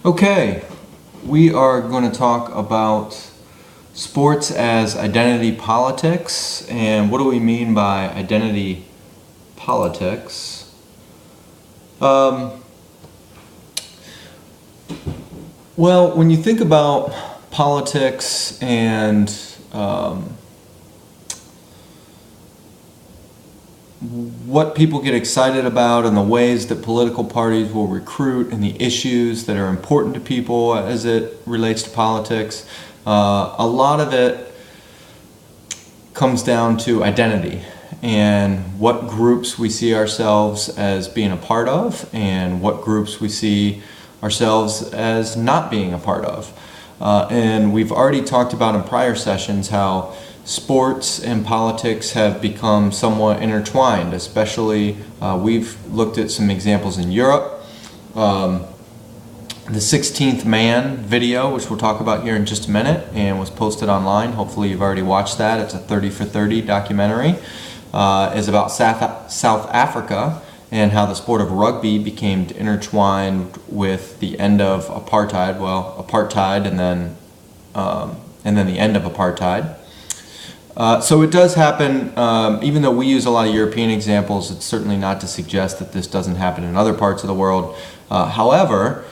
Okay, we are going to talk about sports as identity politics. And what do we mean by identity politics? Well, when you think about politics and what people get excited about and the ways that political parties will recruit and the issues that are important to people as it relates to politics, a lot of it comes down to identity and what groups we see ourselves as being a part of and what groups we see ourselves as not being a part of. And we've already talked about in prior sessions how sports and politics have become somewhat intertwined, especially we've looked at some examples in Europe. The 16th Man video, which we'll talk about here in just a minute, and was posted online. Hopefully you've already watched that. It's a 30 for 30 documentary. Is about South Africa and how the sport of rugby became intertwined with the end of apartheid. Well, apartheid and then the end of apartheid. So it does happen, even though we use a lot of European examples, it's certainly not to suggest that this doesn't happen in other parts of the world. However,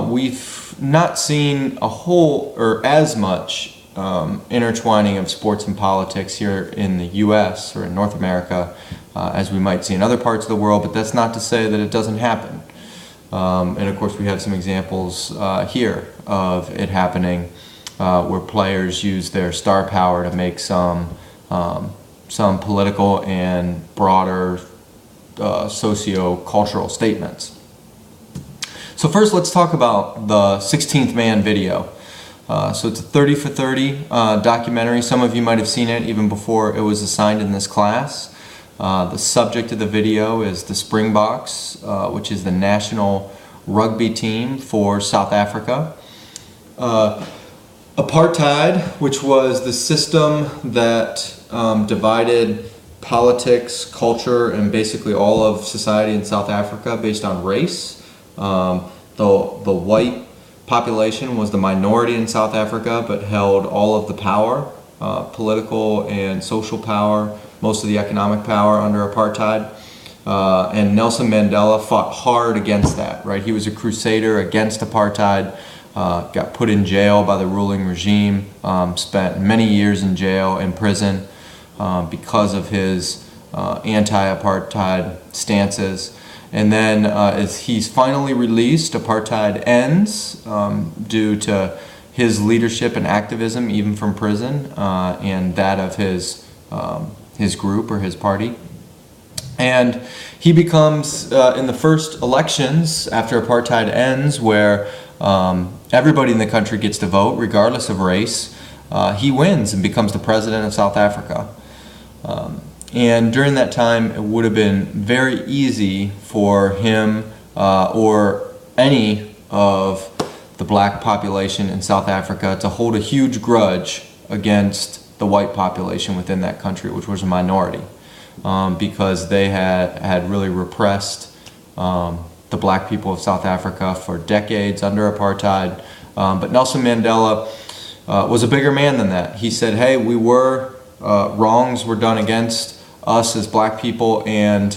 we've not seen a whole or as much intertwining of sports and politics here in the U.S. or in North America as we might see in other parts of the world, but that's not to say that it doesn't happen. And of course we have some examples here of it happening. Where players use their star power to make some political and broader socio-cultural statements. So first let's talk about the 16th Man video. So it's a 30 for 30 documentary. Some of you might have seen it even before it was assigned in this class. The subject of the video is the Springboks, which is the national rugby team for South Africa. Apartheid, which was the system that divided politics, culture, and basically all of society in South Africa based on race. The white population was the minority in South Africa, but held all of the power, political and social power, most of the economic power under apartheid. And Nelson Mandela fought hard against that, right? He was a crusader against apartheid. Got put in jail by the ruling regime, spent many years in jail and prison because of his anti-apartheid stances. And then as he's finally released, apartheid ends due to his leadership and activism, even from prison, and that of his group or his party. And he becomes, in the first elections after apartheid ends, where everybody in the country gets to vote regardless of race, he wins and becomes the president of South Africa. And during that time it would have been very easy for him or any of the black population in South Africa to hold a huge grudge against the white population within that country, which was a minority, because they had really repressed the black people of South Africa for decades under apartheid. But Nelson Mandela was a bigger man than that. He said, hey, wrongs were done against us as black people, and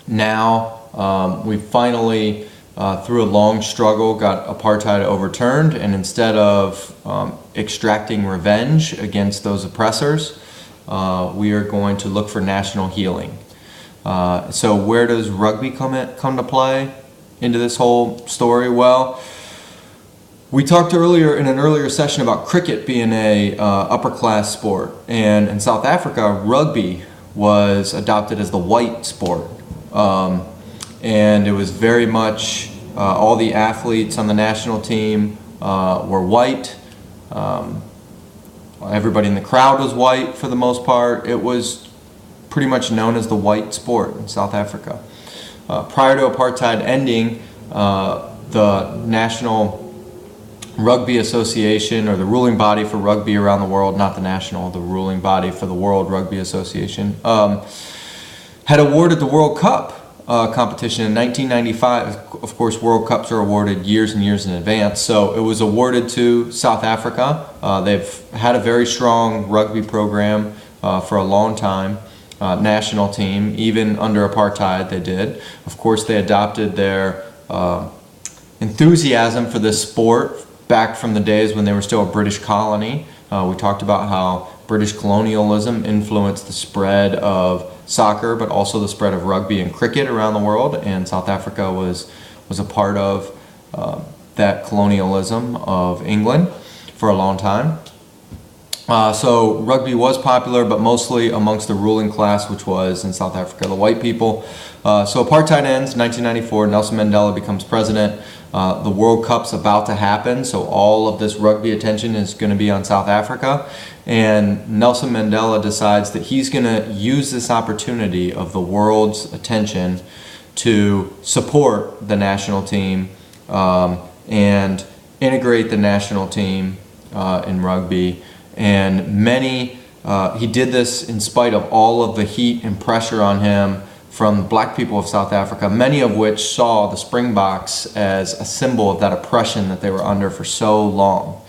now we finally, through a long struggle, got apartheid overturned, and instead of extracting revenge against those oppressors, we are going to look for national healing. So where does rugby come to play into this whole story? Well, we talked earlier in an earlier session about cricket being a upper class sport, and in South Africa, rugby was adopted as the white sport, and it was very much all the athletes on the national team were white. Everybody in the crowd was white for the most part. It was pretty much known as the white sport in South Africa. Prior to apartheid ending, the National Rugby Association, or the ruling body for rugby around the world, not the national, the ruling body for the World Rugby Association, had awarded the World Cup competition in 1995. Of course, World Cups are awarded years and years in advance. So it was awarded to South Africa. They've had a very strong rugby program for a long time. National team, even under apartheid they did. Of course, they adopted their enthusiasm for this sport back from the days when they were still a British colony. We talked about how British colonialism influenced the spread of soccer, but also the spread of rugby and cricket around the world, and South Africa was a part of that colonialism of England for a long time. So rugby was popular, but mostly amongst the ruling class, which was in South Africa, the white people. So apartheid ends, 1994, Nelson Mandela becomes president. The World Cup's about to happen, so all of this rugby attention is going to be on South Africa. And Nelson Mandela decides that he's going to use this opportunity of the world's attention to support the national team and integrate the national team in rugby. And he did this in spite of all of the heat and pressure on him from black people of South Africa, many of which saw the Springboks as a symbol of that oppression that they were under for so long.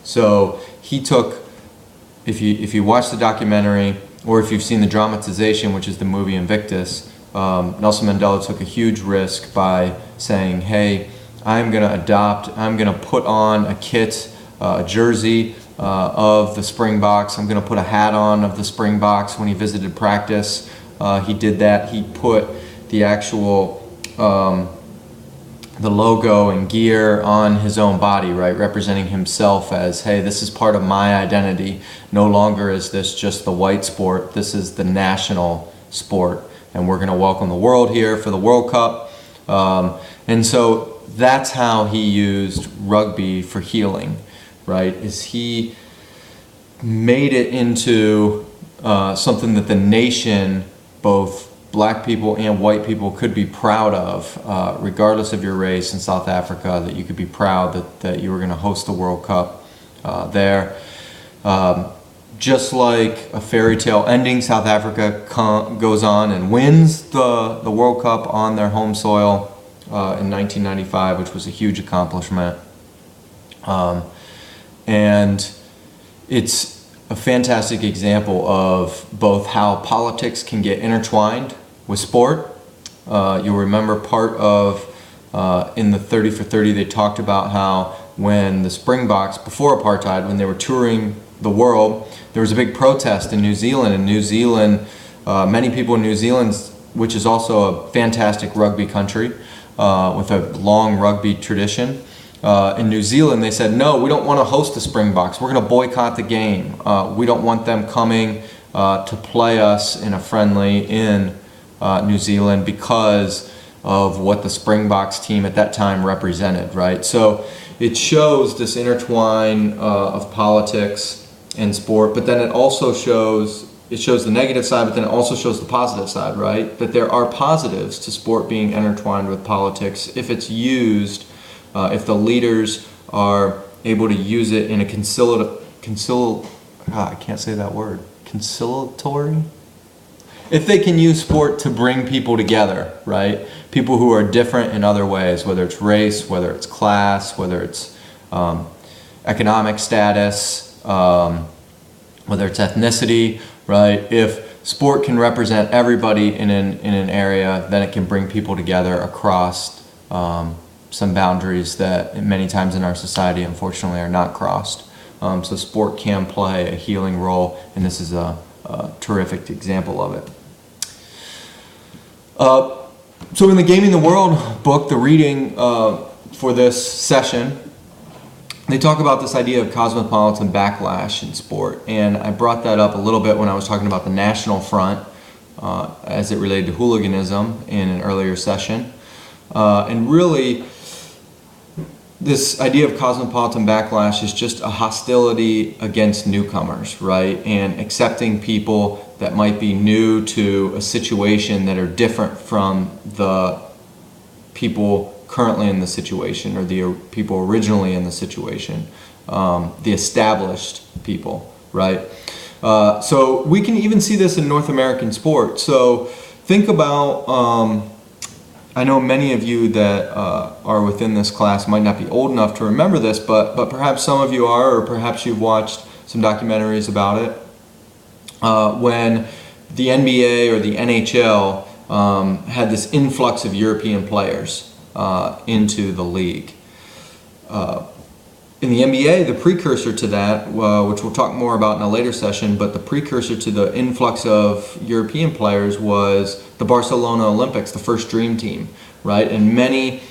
So he took, if you watch the documentary, or if you've seen the dramatization, which is the movie Invictus, Nelson Mandela took a huge risk by saying, hey, I'm going to put on a kit, a jersey of the Springboks. I'm going to put a hat on of the Springboks. When he visited practice, he did that. He put the actual the logo and gear on his own body, right, representing himself as, hey, this is part of my identity. No longer is this just the white sport. This is the national sport, and we're going to welcome the world here for the World Cup. And so that's how he used rugby for healing, right? Is he made it into something that the nation, both black people and white people, could be proud of, regardless of your race in South Africa, that you could be proud that you were going to host the World Cup there. Just like a fairy tale ending, South Africa goes on and wins the World Cup on their home soil in 1995, which was a huge accomplishment. And it's a fantastic example of both how politics can get intertwined with sport. You'll remember part of, in the 30 for 30, they talked about how when the Springboks, before apartheid, when they were touring the world, there was a big protest in New Zealand. In New Zealand, many people in New Zealand, which is also a fantastic rugby country with a long rugby tradition, in New Zealand, they said, no, we don't want to host the Springboks. We're going to boycott the game. We don't want them coming to play us in a friendly in New Zealand because of what the Springboks team at that time represented, right? So it shows this intertwine of politics and sport, but then it also shows the negative side, but then it also shows the positive side, right? That there are positives to sport being intertwined with politics if it's used. If the leaders are able to use it in a conciliatory? If they can use sport to bring people together, right? People who are different in other ways, whether it's race, whether it's class, whether it's economic status, whether it's ethnicity, right? If sport can represent everybody in an area, then it can bring people together across some boundaries that many times in our society, unfortunately, are not crossed. So sport can play a healing role, and this is a terrific example of it. So in the Gaming the World book, the reading for this session, they talk about this idea of cosmopolitan backlash in sport, and I brought that up a little bit when I was talking about the National Front as it related to hooliganism in an earlier session. And really, this idea of cosmopolitan backlash is just a hostility against newcomers, right? And accepting people that might be new to a situation that are different from the people currently in the situation, or the people originally in the situation, the established people, right? So we can even see this in North American sport. So think about, I know many of you that are within this class might not be old enough to remember this, but perhaps some of you are, or perhaps you've watched some documentaries about it. When the NBA or the NHL had this influx of European players into the league. In the NBA, the precursor to that, which we'll talk more about in a later session, but the precursor to the influx of European players was the Barcelona Olympics, the first dream team, right? And many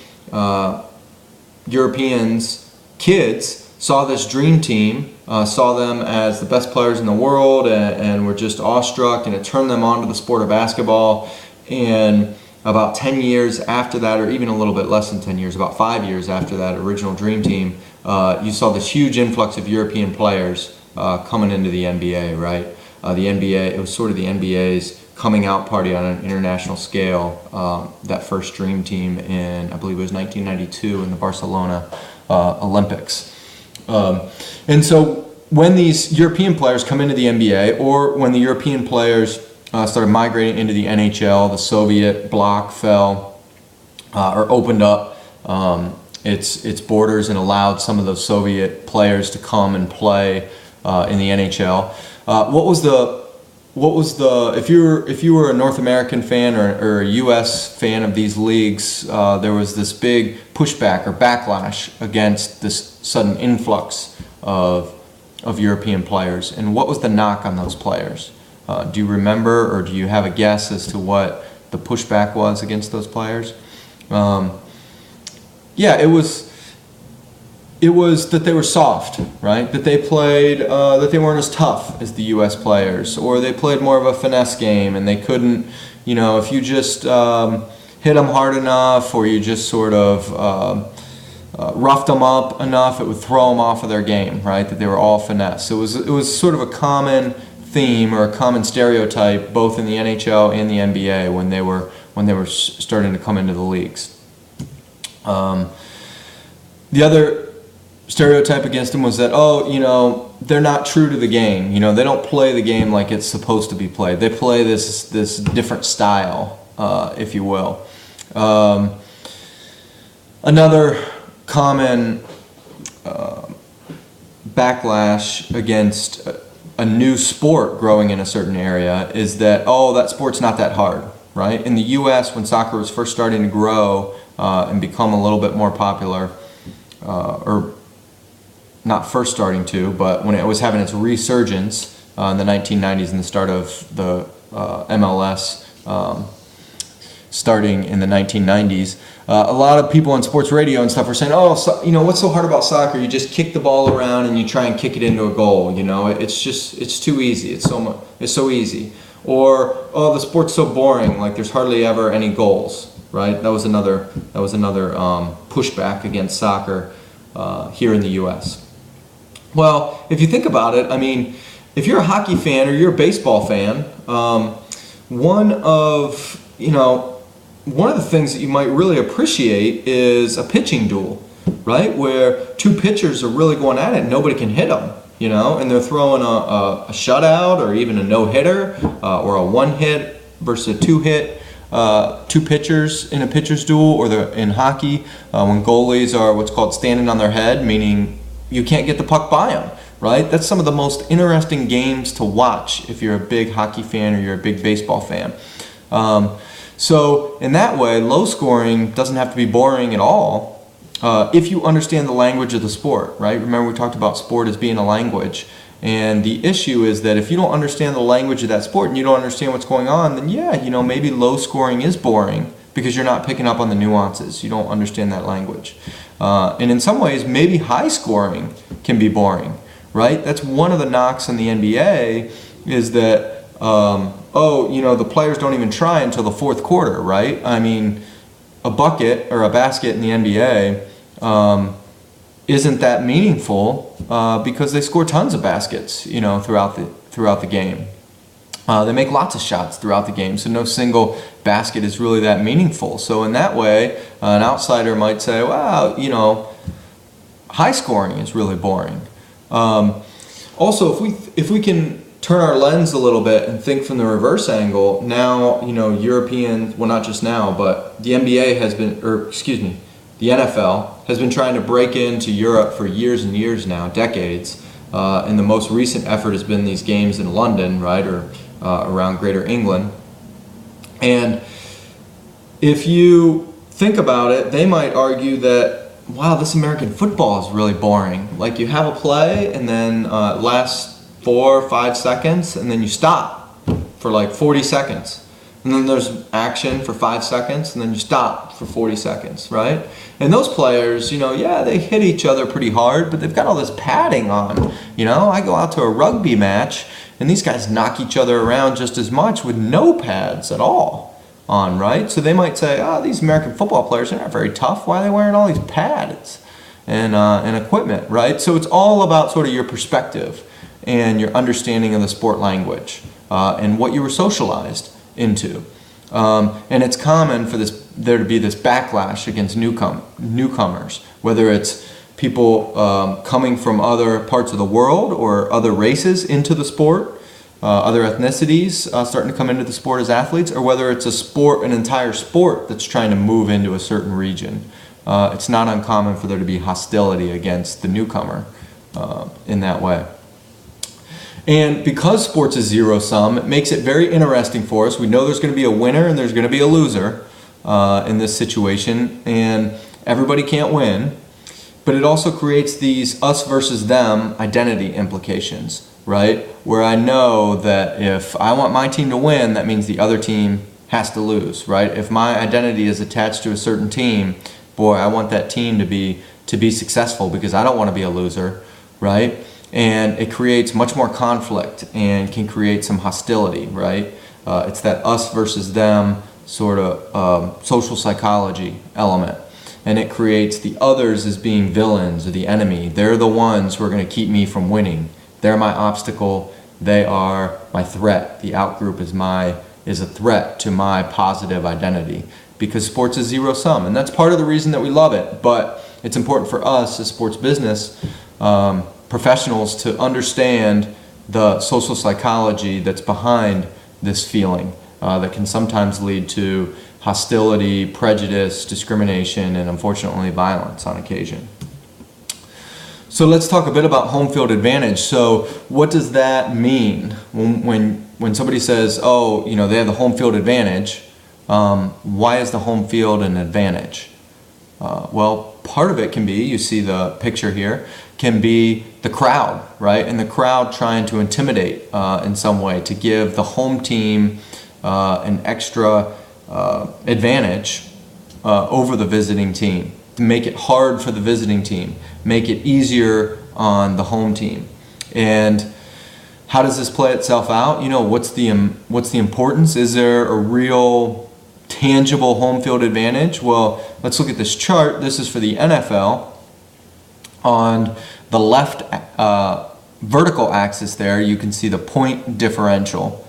Europeans, kids, saw this dream team, saw them as the best players in the world, and were just awestruck, and it turned them on to the sport of basketball. And about 10 years after that, or even a little bit less than 10 years, about 5 years after that original dream team, you saw this huge influx of European players coming into the NBA, right? The NBA, it was sort of the NBA's coming out party on an international scale, that first dream team in, I believe it was 1992 in the Barcelona Olympics. And so when these European players come into the NBA, or when the European players started migrating into the NHL, the Soviet bloc fell or opened up its borders and allowed some of those Soviet players to come and play in the NHL. What was the if you were a North American fan or a U.S. fan of these leagues, there was this big pushback or backlash against this sudden influx of European players. And what was the knock on those players? Do you remember, or do you have a guess as to what the pushback was against those players? Yeah, it was that they were soft, right? That they played, that they weren't as tough as the U.S. players, or they played more of a finesse game, and they couldn't, if you just hit them hard enough, or you just sort of roughed them up enough, it would throw them off of their game, right? That they were all finesse. So it was sort of a common theme or a common stereotype, both in the NHL and the NBA when they were starting to come into the leagues. The other stereotype against them was that, they're not true to the game. They don't play the game like it's supposed to be played. They play this different style, if you will. Another common backlash against a new sport growing in a certain area is that, that sport's not that hard, right? In the U.S., when soccer was first starting to grow and become a little bit more popular, or not first starting to, but when it was having its resurgence in the 1990s and the start of the MLS starting in the 1990s, a lot of people on sports radio and stuff were saying, what's so hard about soccer? You just kick the ball around and you try and kick it into a goal. It's too easy. It's so easy. Or, the sport's so boring. Like there's hardly ever any goals, right? That was another pushback against soccer here in the U.S. Well, if you think about it, if you're a hockey fan or you're a baseball fan, one of the things that you might really appreciate is a pitching duel, right? Where two pitchers are really going at it and nobody can hit them, and they're throwing a shutout or even a no-hitter or a one-hit versus a two-hit, two pitchers in a pitcher's duel, or in hockey when goalies are what's called standing on their head, meaning you can't get the puck by them, right? That's some of the most interesting games to watch if you're a big hockey fan or you're a big baseball fan. So in that way, low scoring doesn't have to be boring at all if you understand the language of the sport, right? Remember we talked about sport as being a language. And the issue is that if you don't understand the language of that sport and you don't understand what's going on, then maybe low scoring is boring because you're not picking up on the nuances. You don't understand that language. And in some ways, maybe high scoring can be boring, right? That's one of the knocks on the NBA is that the players don't even try until the fourth quarter, right? A bucket or a basket in the NBA isn't that meaningful because they score tons of baskets, throughout the game. They make lots of shots throughout the game, so no single basket is really that meaningful. So in that way, an outsider might say, wow, high scoring is really boring. Also, if we can turn our lens a little bit and think from the reverse angle, now, European, well, not just now, but the NBA has been, or excuse me, the NFL has been trying to break into Europe for years and years now, decades. And the most recent effort has been these games in London, right, or around Greater England. And if you think about it, they might argue that, wow, this American football is really boring. Like, you have a play and then it lasts 4 or 5 seconds and then you stop for like 40 seconds. And then there's action for 5 seconds and then you stop for 40 seconds, right? And those players, they hit each other pretty hard, but they've got all this padding on. I go out to a rugby match and these guys knock each other around just as much with no pads at all on, right? So they might say, these American football players are not very tough. Why are they wearing all these pads and equipment, right? So it's all about sort of your perspective and your understanding of the sport language and what you were socialized into. And it's common for there to be this backlash against newcomers, whether it's people coming from other parts of the world or other races into the sport, other ethnicities starting to come into the sport as athletes, or whether it's an entire sport that's trying to move into a certain region. It's not uncommon for there to be hostility against the newcomer in that way. And because sports is zero-sum, it makes it very interesting for us. We know there's going to be a winner and there's going to be a loser in this situation, and everybody can't win. But it also creates these us versus them identity implications, right? Where I know that if I want my team to win, that means the other team has to lose, right? If my identity is attached to a certain team, boy, I want that team to be successful because I don't want to be a loser, right? And it creates much more conflict and can create some hostility, right? It's that us versus them sort of social psychology element. And it creates the others as being villains or the enemy. They're the ones who are going to keep me from winning. They're my obstacle. They are my threat. The outgroup is a threat to my positive identity, because sports is zero-sum. And that's part of the reason that we love it. But it's important for us as sports business professionals to understand the social psychology that's behind this feeling that can sometimes lead to hostility, prejudice, discrimination, and unfortunately violence on occasion. So let's talk a bit about home field advantage. So what does that mean when somebody says, they have the home field advantage? Why is the home field an advantage? Well, part of it can be, you see the picture here, can be the crowd, right? And the crowd trying to intimidate in some way to give the home team an extra advantage over the visiting team, to make it hard for the visiting team, make it easier on the home team. And how does this play itself out? What's the importance? Is there a real tangible home field advantage? Well, let's look at this chart. This is for the NFL. On the left vertical axis there, you can see the point differential,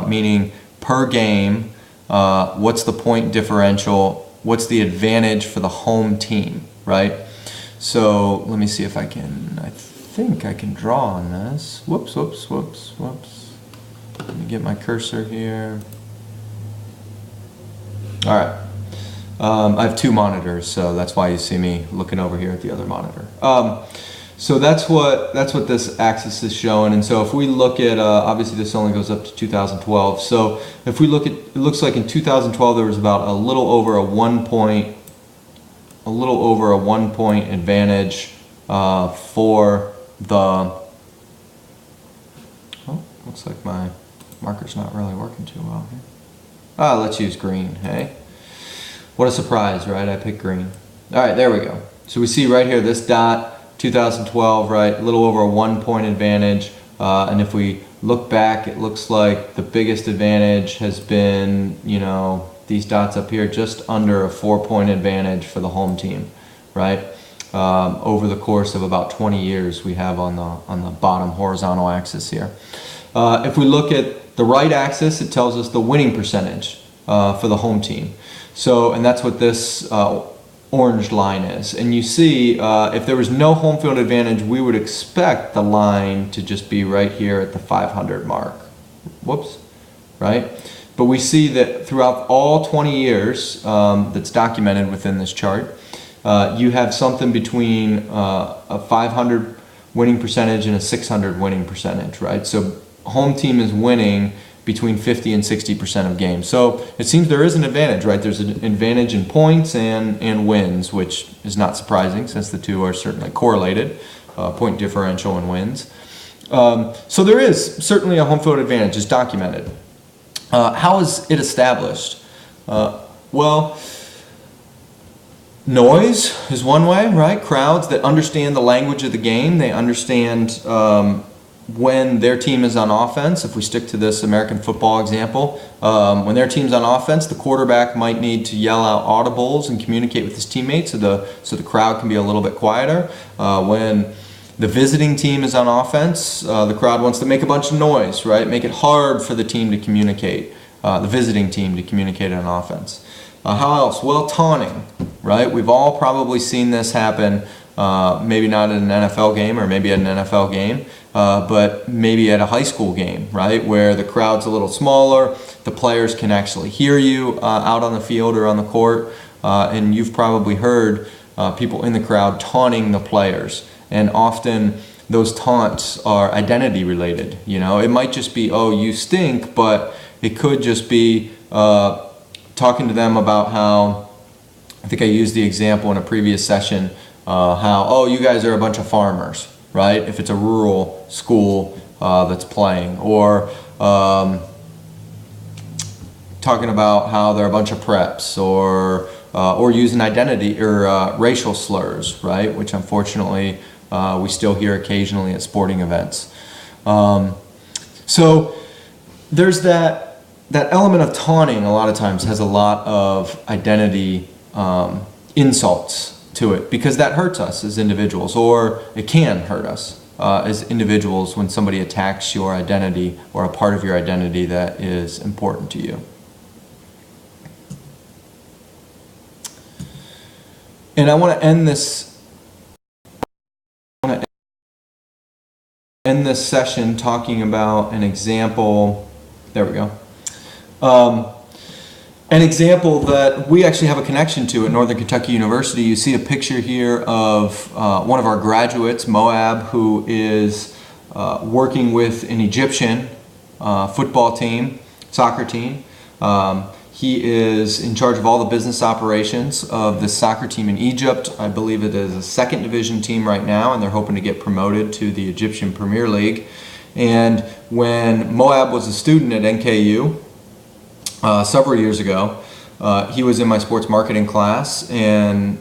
meaning per game, what's the point differential, what's the advantage for the home team, right? So let me see if I think I can draw on this. Whoops. Let me get my cursor here. All right. I have 2 monitors, so that's why you see me looking over here at the other monitor. So that's what this axis is showing. And so if we look at, obviously this only goes up to 2012. So if we look at, it looks like in 2012 there was about a little over a 1 point advantage for the. Oh, looks like my marker's not really working too well here. Let's use green. Hey. What a surprise, right? I picked green. All right, there we go. So we see right here, this dot, 2012, right? A little over a 1 point advantage. And if we look back, it looks like the biggest advantage has been, these dots up here, just under a 4 point advantage for the home team, right? Over the course of about 20 years, we have on the bottom horizontal axis here. If we look at the right axis, it tells us the winning percentage for the home team. So, and that's what this orange line is. And you see, if there was no home field advantage, we would expect the line to just be right here at the 500 mark. Whoops, right? But we see that throughout all 20 years that's documented within this chart, you have something between a 500 winning percentage and a 600 winning percentage, right? So home team is winning between 50 and 60% of games. So it seems there is an advantage, right? There's an advantage in points and wins, which is not surprising since the two are certainly correlated, point differential and wins. So there is certainly a home field advantage, it's documented. How is it established? Well, noise is one way, right? Crowds that understand the language of the game, they understand when their team is on offense. If we stick to this American football example, when their team's on offense, the quarterback might need to yell out audibles and communicate with his teammates so the crowd can be a little bit quieter. When the visiting team is on offense, the crowd wants to make a bunch of noise, right? Make it hard for the team to communicate, the visiting team to communicate on offense. How else? Well, taunting, right? We've all probably seen this happen, maybe not at an NFL game or maybe at an NFL game, but maybe at a high school game, right? Where the crowd's a little smaller, the players can actually hear you out on the field or on the court, and you've probably heard people in the crowd taunting the players. And often those taunts are identity related. You know, it might just be, oh, you stink, but it could just be talking to them about how, I think I used the example in a previous session, how, oh, you guys are a bunch of farmers, right? If it's a rural school that's playing, or talking about how they're a bunch of preps, or using identity or racial slurs, right? Which unfortunately we still hear occasionally at sporting events. So there's that element of taunting a lot of times has a lot of identity insults to it, because that hurts us as individuals, or it can hurt us as individuals when somebody attacks your identity or a part of your identity that is important to you. And I want to end this session talking about an example. There we go. An example that we actually have a connection to at Northern Kentucky University. You see a picture here of one of our graduates, Moab, who is working with an Egyptian football team, soccer team. He is in charge of all the business operations of the soccer team in Egypt. I believe it is a second division team right now, and they're hoping to get promoted to the Egyptian Premier League. And when Moab was a student at NKU several years ago, he was in my sports marketing class, and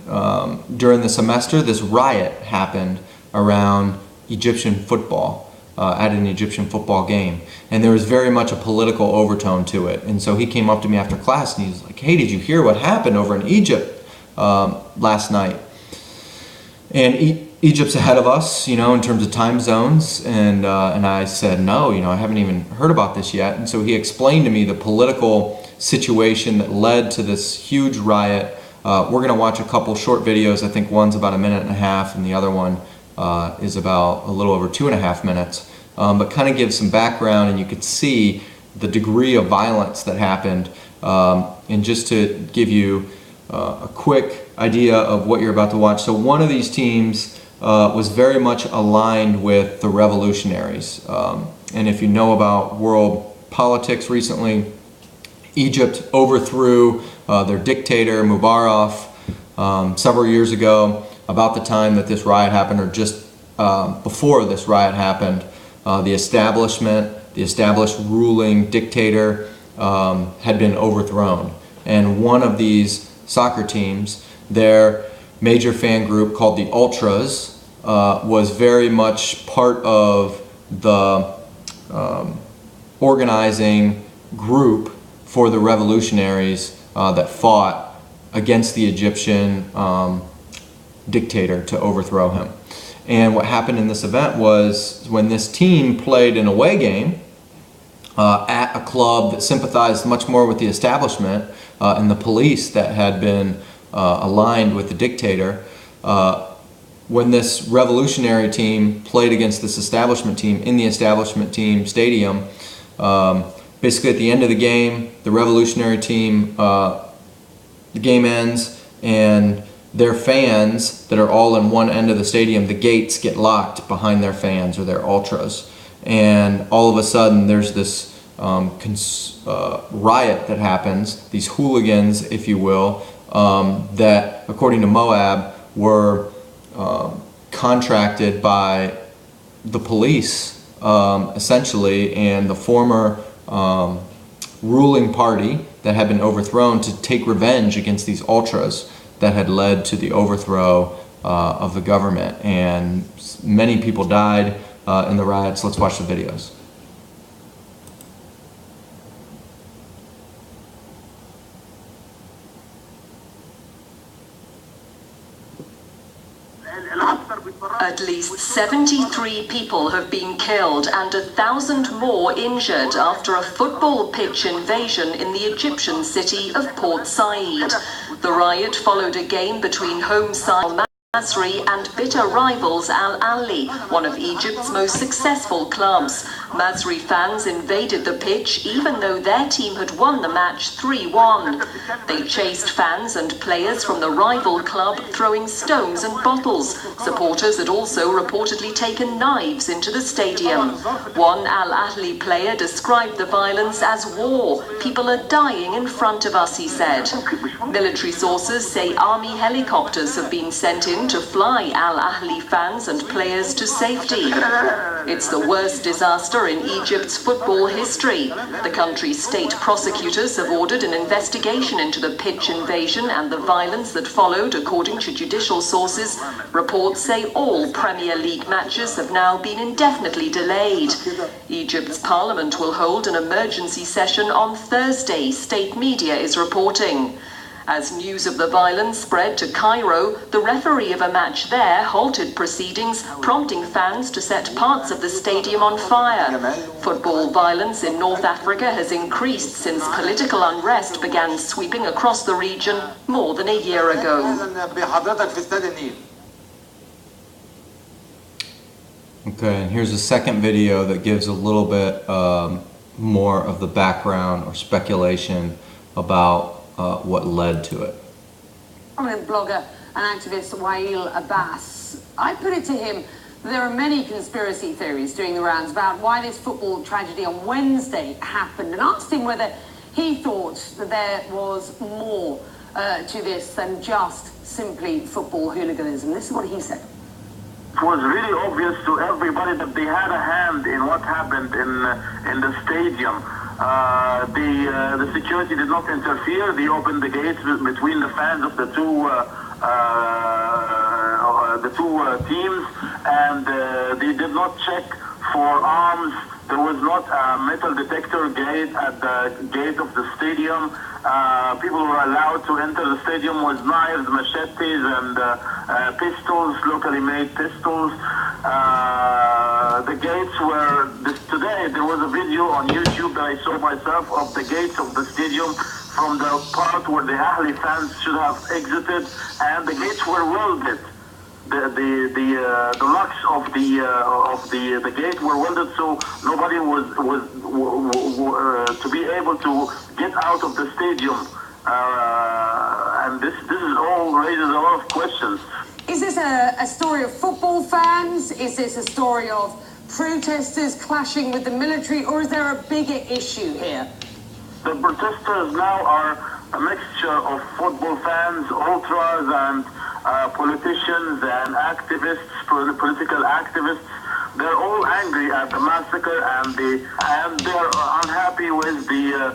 during the semester this riot happened around Egyptian football. At an Egyptian football game, and there was very much a political overtone to it. And so he came up to me after class and he was like, "Hey, did you hear what happened over in Egypt last night?" And Egypt's ahead of us, you know, in terms of time zones. And I said, "No, you know, I haven't even heard about this yet." And so he explained to me the political situation that led to this huge riot. We're going to watch a couple short videos. I think one's about 1.5 minutes, and the other one is about a little over 2.5 minutes. But kind of give some background, and you could see the degree of violence that happened. And just to give you a quick idea of what you're about to watch. So one of these teams was very much aligned with the revolutionaries. And if you know about world politics recently, Egypt overthrew their dictator Mubarak several years ago. About the time that this riot happened, or just before this riot happened, the established ruling dictator had been overthrown. And one of these soccer teams, their major fan group called the Ultras, was very much part of the organizing group for the revolutionaries that fought against the Egyptian dictator to overthrow him. And what happened in this event was, when this team played an away game at a club that sympathized much more with the establishment and the police that had been aligned with the dictator. When this revolutionary team played against this establishment team in the establishment team stadium, basically at the end of the game, the revolutionary team, the game ends and their fans that are all in one end of the stadium, the gates get locked behind their fans or their ultras. And all of a sudden there's this riot that happens, these hooligans, if you will, that according to Moab were contracted by the police essentially, and the former ruling party that had been overthrown to take revenge against these ultras that had led to the overthrow of the government. And many people died in the riots. Let's watch the videos. At least 73 people have been killed and 1,000 more injured after a football pitch invasion in the Egyptian city of Port Said. The riot followed a game between home side Masri and bitter rivals Al Ahly, one of Egypt's most successful clubs. Masri fans invaded the pitch even though their team had won the match 3-1. They chased fans and players from the rival club, throwing stones and bottles. Supporters had also reportedly taken knives into the stadium. One Al Ahly player described the violence as war. People are dying in front of us, he said. Military sources say army helicopters have been sent in to fly Al Ahly fans and players to safety. It's the worst disaster in Egypt's football history. The country's state prosecutors have ordered an investigation into the pitch invasion and the violence that followed, according to judicial sources. Reports say all Premier League matches have now been indefinitely delayed. Egypt's parliament will hold an emergency session on Thursday, state media is reporting. As news of the violence spread to Cairo, the referee of a match there halted proceedings, prompting fans to set parts of the stadium on fire. Football violence in North Africa has increased since political unrest began sweeping across the region more than a year ago. Okay, and here's a second video that gives a little bit more of the background or speculation about what led to it. Prominent blogger and activist Wael Abbas. I put it to him that there are many conspiracy theories doing the rounds about why this football tragedy on Wednesday happened, and asked him whether he thought that there was more to this than just simply football hooliganism. This is what he said. It was really obvious to everybody that they had a hand in what happened in the stadium. The security did not interfere. They opened the gates between the fans of the two teams, and they did not check for arms. There was not a metal detector gate at the gate of the stadium. People were allowed to enter the stadium with knives, machetes, and pistols, locally made pistols. The gates were, today there was a video on YouTube that I saw myself of the gates of the stadium from the part where the Ahly fans should have exited, and the gates were welded. The locks of the gate were welded, so nobody was to be able to get out of the stadium, and this is all raises a lot of questions. Is this a story of football fans? Is this a story of protesters clashing with the military, or is there a bigger issue here? The protesters now are a mixture of football fans, ultras, and politicians and activists, political activists. They're all angry at the massacre, and they're unhappy with the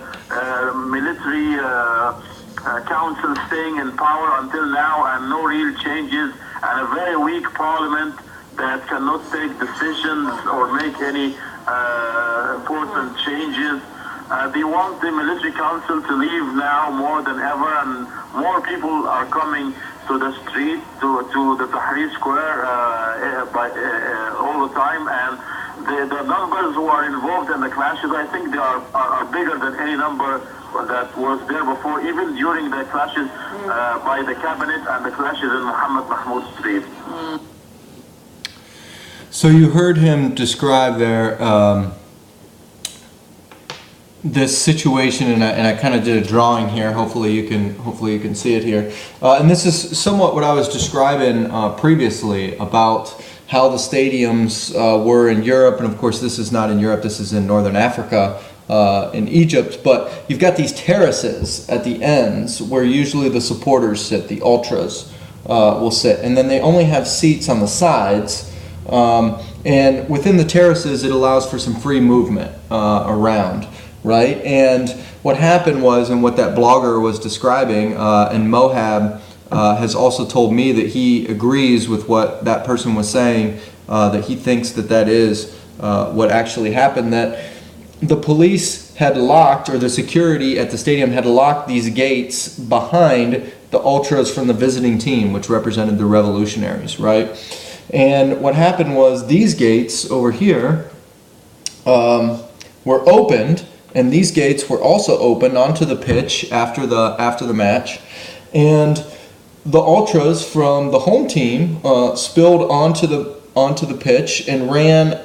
military council staying in power until now, and no real changes, and a very weak parliament that cannot take decisions or make any important changes. They want the military council to leave now more than ever, and more people are coming to the street, to the Tahrir Square all the time, and the numbers who are involved in the clashes, I think they are bigger than any number that was there before, even during the clashes by the cabinet and the clashes in Muhammad Mahmoud Street. So you heard him describe there this situation, and I kind of did a drawing here. Hopefully you can see it here. And this is somewhat what I was describing previously about how the stadiums were in Europe, and of course this is not in Europe. This is in Northern Africa, in Egypt. But you've got these terraces at the ends where usually the supporters sit, the ultras will sit, and then they only have seats on the sides. And within the terraces, it allows for some free movement around. Right, and what happened was, and what that blogger was describing, and Mohab has also told me that he agrees with what that person was saying, that he thinks that is what actually happened, that the police had locked, or the security at the stadium had locked these gates behind the ultras from the visiting team, which represented the revolutionaries, right? And what happened was these gates over here were opened. And these gates were also opened onto the pitch after the match, and the ultras from the home team spilled onto the pitch and ran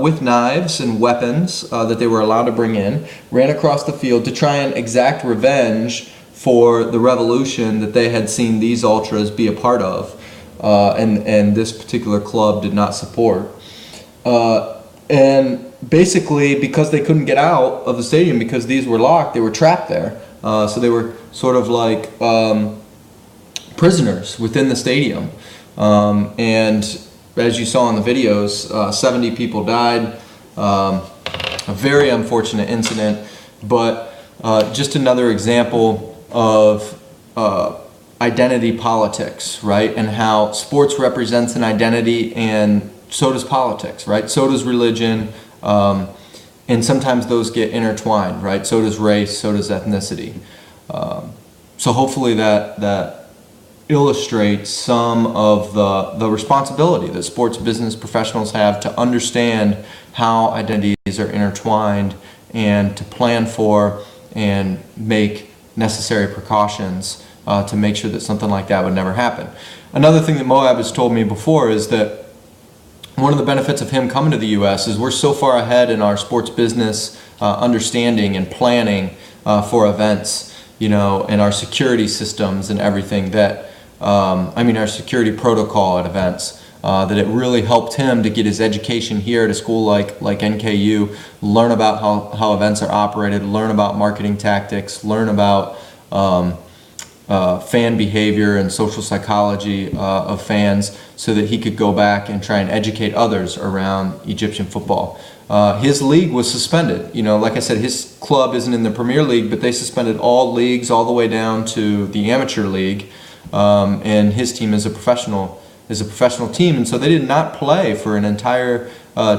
with knives and weapons that they were allowed to bring in, ran across the field to try and exact revenge for the revolution that they had seen these ultras be a part of, and this particular club did not support. And basically, because they couldn't get out of the stadium because these were locked, they were trapped there. So they were sort of like prisoners within the stadium. And as you saw in the videos, 70 people died. A very unfortunate incident, but just another example of identity politics, right? And how sports represents an identity, and so does politics, right? So does religion, and sometimes those get intertwined, right? So does race, so does ethnicity. So hopefully that illustrates some of the responsibility that sports business professionals have to understand how identities are intertwined, and to plan for and make necessary precautions to make sure that something like that would never happen. Another thing that Mohab has told me before is that one of the benefits of him coming to the U.S. is we're so far ahead in our sports business understanding and planning for events, you know, and our security systems and everything that, our security protocol at events, that it really helped him to get his education here at a school like NKU, learn about how events are operated, learn about marketing tactics, learn about fan behavior and social psychology of fans, so that he could go back and try and educate others around Egyptian football. His league was suspended. You know, like I said, his club isn't in the Premier League, but they suspended all leagues all the way down to the amateur league, and his team is a professional team, and so they did not play for an entire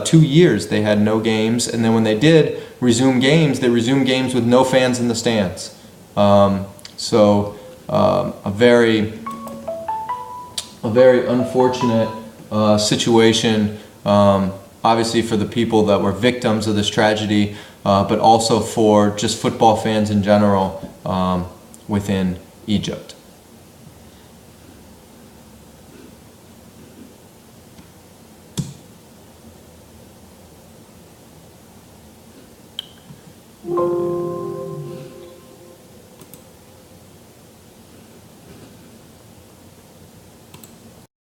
2 years. They had no games, and then when they did resume games, they resumed games with no fans in the stands. A very unfortunate situation, obviously for the people that were victims of this tragedy, but also for just football fans in general within Egypt.